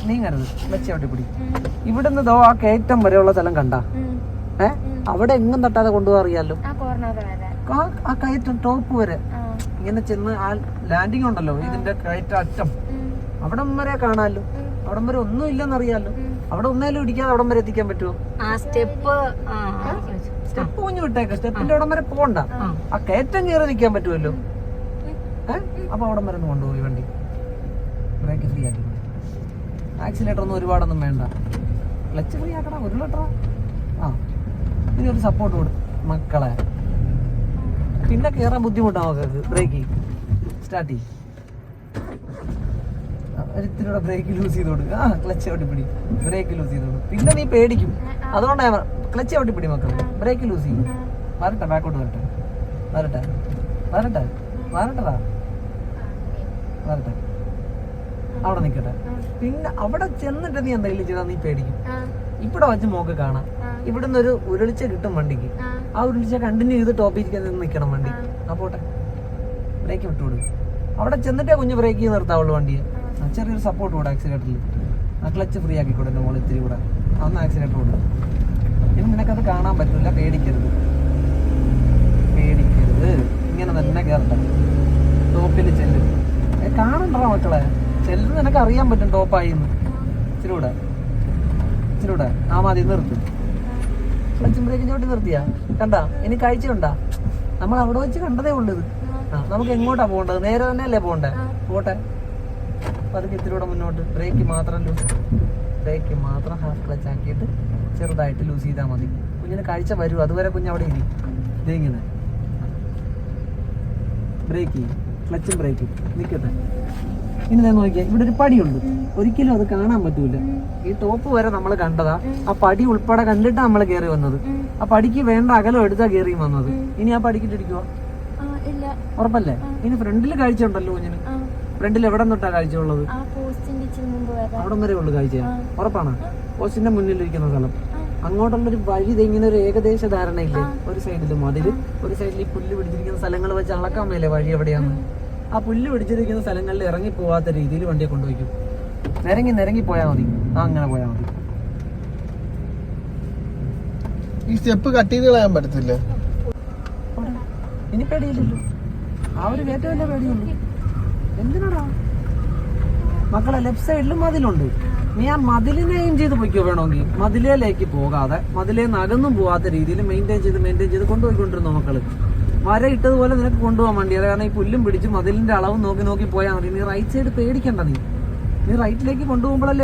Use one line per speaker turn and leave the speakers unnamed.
നീങ്ങരുത്, clutch ചവിട്ടി പിടി. ഇവിടുന്ന് ദോ ആ കയറ്റം വരെയുള്ള സ്ഥലം കണ്ട അവിടെ എങ്ങും തട്ടാതെ കൊണ്ടുപോകാൻ അറിയാലോ. ആ കയറ്റം ടോപ്പ് വരെ ഇങ്ങനെ ചെന്ന് ആ ലാൻഡിങ് ഉണ്ടല്ലോ, ഇതിന്റെ കയറ്റ അറ്റം അവിടം വരെ കാണാമല്ലോ. അവിടം വരെ ഒന്നും ഇല്ലെന്നറിയാലോ. അവിടെ ഒന്നേലും ഇടിക്കാതെ അവിടം വരെ എത്തിക്കാൻ പറ്റുമോ? സ്റ്റെപ്പ് കുഞ്ഞു വിട്ടേക്ക, സ്റ്റെപ്പിന്റെ അവിടം വരെ പോകണ്ട. ആ കയറ്റം കയറി നിൽക്കാൻ പറ്റുമല്ലോ. അപ്പൊ അവിടം വരെ ഒന്ന് കൊണ്ടുപോയി വണ്ടി. ബ്രേക്ക് ഫ്രീ ആക്കി, ആക്സിലേറ്റർ ഒന്നും ഒരുപാടൊന്നും വേണ്ട. ക്ലച്ച് ഫ്രീ ആക്കടാ, 1 ലിറ്ററാ. ഇനി ഒരു സപ്പോർട്ട് കൊടു മക്കളെ. പിന്നെ കയറാൻ ബുദ്ധിമുട്ടാണ് മക്കൾക്ക്. ബ്രേക്ക് സ്റ്റാർട്ട് ചെയ്യും, ഒരിത്തിരി ബ്രേക്ക് ലൂസ് ചെയ്ത് കൊടുക്കുക. ക്ലച്ച് ചവിട്ടി പിടി, ബ്രേക്ക് ലൂസ് ചെയ്ത് കൊടുക്കും. പിന്നെ നീ പേടിക്കും. അതുകൊണ്ടാണ് ക്ലച്ച് ചവിട്ടി പിടി മക്കള്, ബ്രേക്ക് ലൂസ് ചെയ്യും. വരട്ടെ, ബാക്കോട്ട് വരട്ടെ, വരട്ടെ വരട്ടെ വരട്ടടാ, വരട്ടെ. അവിടെ നിൽക്കട്ടെ. പിന്നെ അവിടെ ചെന്നിട്ട് നീ എന്തെങ്കിലും ചെയ്താൽ നീ പേടിക്കും. ഇവിടെ വെച്ച് മോക്ക് കാണാം. ഇവിടുന്ന് ഒരു ഉരുളിച്ച കിട്ടും വണ്ടിക്ക്. ആ ഉരുളിച്ച കണ്ടിന്യൂ ചെയ്ത് ടോപ്പിൽ നിൽക്കണം വണ്ടി. പോട്ടെ, ബ്രേക്ക് വിട്ടുകൊടുക്കും. അവിടെ ചെന്നിട്ടേ കുഞ്ഞ് ബ്രേക്ക് ചെയ്ത് നിർത്താവുള്ളൂ വണ്ടിയെ. ചെറിയൊരു സപ്പോർട്ട് കൂടെ ആക്സിലേറ്ററിൽ. ആ ക്ലച്ച് ഫ്രീ ആക്കി കൊടുക്കും മോൾ ഇത്തിരി കൂടെ. അന്ന് ആക്സിലേറ്റർ കൊടുക്കും. ഇനി നിനക്കത് കാണാൻ പറ്റില്ല. പേടിക്കരുത്, പേടിക്കരുത്. ഇങ്ങനെ തന്നെ കയറട്ടെ. ടോപ്പിൽ ചെല്ലും. കാണണ്ടോ മക്കളെ, ചെല്ലുന്നത് നിനക്ക് അറിയാൻ പറ്റും ടോപ്പായിന്ന്. ഇച്ചിരൂടെ ഇച്ചിരൂടെ ആ മതി, നിർത്തും. ക്ലച്ചും ബ്രേക്കും ചോട്ടി നിർത്തിയാ കണ്ടാ. ഇനി കാഴ്ച ഉണ്ടാ? നമ്മൾ അവിടെ വെച്ച് കണ്ടതേ ഉള്ളത്. നമുക്ക് എങ്ങോട്ടാ പോകേണ്ടത്? നേരെ തന്നെയല്ലേ പോകണ്ടേ? പോട്ടെ, പതുക്കെ ഇത്തിരി മുന്നോട്ട്. ബ്രേക്ക് മാത്രം ലൂസ്, ബ്രേക്ക് മാത്രം ഹാഫ് ക്ലച്ച് ആക്കിയിട്ട് ചെറുതായിട്ട് ലൂസ് ചെയ്താൽ മതി. കുഞ്ഞിന് കാഴ്ച വരും. അതുവരെ കുഞ്ഞ് അവിടെ ഇരി. ഇതെങ്ങനെ ബ്രേക്ക് ചെയ്യും, ക്ലച്ചും ബ്രേക്കും നിൽക്കട്ടെ. ഇനി ഞാൻ നോക്കിയാൽ ഇവിടെ ഒരു പടിയുണ്ട്. ഒരിക്കലും അത് കാണാൻ പറ്റൂല. ഈ ടോപ്പ് വരെ നമ്മൾ കണ്ടതാ. ആ പടി ഉൾപ്പെടെ കണ്ടിട്ടാ നമ്മൾ കയറി വന്നത്. ആ പടിക്ക് വേണ്ട അകലം എടുത്താ കയറി വന്നത്. ഇനി ആ പടിക്കിട്ട് ഇരിക്കുവോ? ഉറപ്പല്ലേ? ഇനി ഫ്രണ്ടില് കാഴ്ച ഉണ്ടല്ലോ കുഞ്ഞിന്. ഫ്രണ്ടിൽ എവിടെ തൊട്ടാ കാഴ്ച ഉള്ളത്? അവിടം വരെ ഉള്ളു കാഴ്ച. ഉറപ്പാണ്? പോസ്റ്റിന്റെ മുന്നിലിരിക്കുന്ന സ്ഥലം. അങ്ങോട്ടുള്ളൊരു വഴി ഇങ്ങനെ ഒരു ഏകദേശ ധാരണയില്ലേ? ഒരു സൈഡില് മതില്, ഒരു സൈഡിൽ ഈ പുല്ല് പിടിച്ചിരിക്കുന്ന സ്ഥലങ്ങൾ വെച്ച് അളക്കാൻ മേലെ വഴി എവിടെയാണ്. ആ പുല്ല് പിടിച്ചിരിക്കുന്ന സ്ഥലങ്ങളിൽ ഇറങ്ങി പോവാത്ത രീതിയിൽ വണ്ടിയെ കൊണ്ടുപോയിക്കും. നിരങ്ങി പോയാൽ മതി. അങ്ങനെ പോയാൽ മതി.
ഈ സ്റ്റെപ്പ് കട്ട് ചെയ്ത് കളയാൻ പറ്റത്തില്ല.
ഇനി പേടിയില്ലല്ലോ. ആ ഒരു കയറ്റമല്ലേ പേടിയുള്ളൂ. എന്തിനാടാ മക്കളെ? ലെഫ്റ്റ് സൈഡിലും മതിലുണ്ട്. നീ ആ മതിലിനെ എയിം ചെയ്ത് പൊയ്ക്കോ. വേണമെങ്കിൽ മതിലേക്ക് പോകാതെ, മതിലേന്ന് അകന്നും പോകാത്ത രീതിയിൽ മെയിൻറ്റെയിൻ ചെയ്ത് കൊണ്ടുപോയിക്കൊണ്ടിരുന്നു മക്കള്. വര ഇട്ടതുപോലെ നിനക്ക് കൊണ്ടുപോകാൻ വേണ്ടി. അത് കാരണം ഈ പുല്ലും പിടിച്ച് മതിലിന്റെ അളവ് നോക്കി പോയാൽ മതി. നീ റൈറ്റ് സൈഡ് പേടിക്കണ്ട. നീ റൈറ്റിലേക്ക് കൊണ്ടുപോകുമ്പോഴല്ലേ